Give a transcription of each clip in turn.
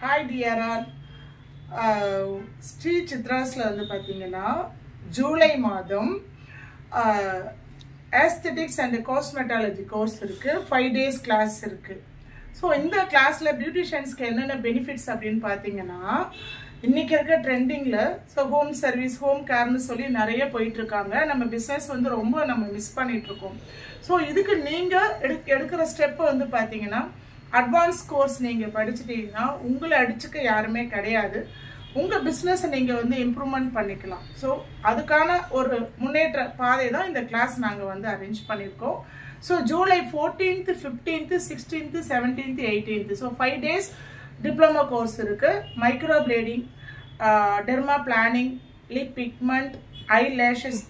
Hi dear all. Sri Chitrasla வந்து பாத்தீங்கன்னா ஜூலை மாதம் aesthetics and cosmetology course இருக்கு 5 days class இருக்கு. So இந்த கிளாஸ்ல பியூட்டிஷியன்ஸ்க்கு என்னென்ன பெனிஃபிட்ஸ் அப்படினு பாத்தீங்கன்னா இன்னைக்கு இருக்க ட்ரெண்டிங்ல ஹோம் சர்வீஸ் ஹோம் கேர்னு சொல்லி நிறைய போயிட்டு இருக்காங்க. நம்ம பிசினஸ் வந்து ரொம்ப நம்ம மிஸ் பண்ணிட்டு இருக்கோம். ஸோ இதுக்கு நீங்க எடுக்கிற ஸ்டெப் வந்து பாத்தீங்கன்னா அட்வான்ஸ் கோர்ஸ் நீங்க படிச்சிட்டீங்கன்னா உங்களை அடிச்சுக்க யாருமே கிடையாது. உங்க பிசினஸ் நீங்க வந்து இம்ப்ரூவ்மெண்ட் பண்ணிக்கலாம். ஸோ அதுக்கான ஒரு முன்னேற்ற பாதை தான் இந்த கிளாஸ் நாங்க வந்து அரேஞ்ச் பண்ணியிருக்கோம். So July 14th 15th 16th 17th 18th so 5 days diploma course இருக்கு. Micro plating, derma planning, lip pigment, ஐ lashes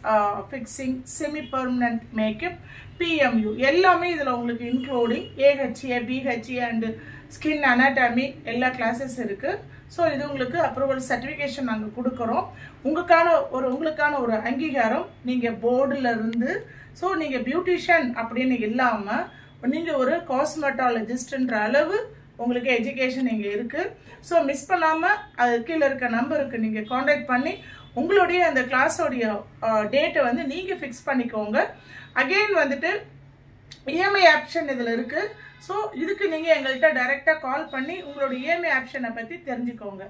fixing, semi permanent makeup, PMU எல்லாமே இதில் உங்களுக்கு including AHA, BHA and skin anatomy எல்லா கிளாஸஸ் இருக்கு. So இது உங்களுக்கு approval certification நாங்கள் கொடுக்குறோம். உங்களுக்கான ஒரு அங்கீகாரம் நீங்கள் போர்டில் இருந்து. ஸோ நீங்கள் பியூட்டிஷியன் அப்படின்னு இல்லாமல் நீங்கள் ஒரு காஸ்மெட்டாலஜிஸ்ட்ன்ற அளவு உங்களுக்கு எஜுகேஷன் இங்கே இருக்குது. ஸோ மிஸ் பண்ணாமல் அது கீழே இருக்க நம்பருக்கு நீங்கள் காண்டாக்ட் பண்ணி உங்களுடைய அந்த கிளாஸோடைய டேட்டை வந்து நீங்கள் ஃபிக்ஸ் பண்ணிக்கோங்க. அகெயின் வந்துட்டு EMI ஆப்ஷன் இதில் இருக்குது. ஸோ இதுக்கு நீங்கள் எங்கள்கிட்ட டைரெக்டாக கால் பண்ணி உங்களோட EMI ஆப்ஷனை பற்றி தெரிஞ்சுக்கோங்க.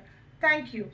தேங்க்யூ.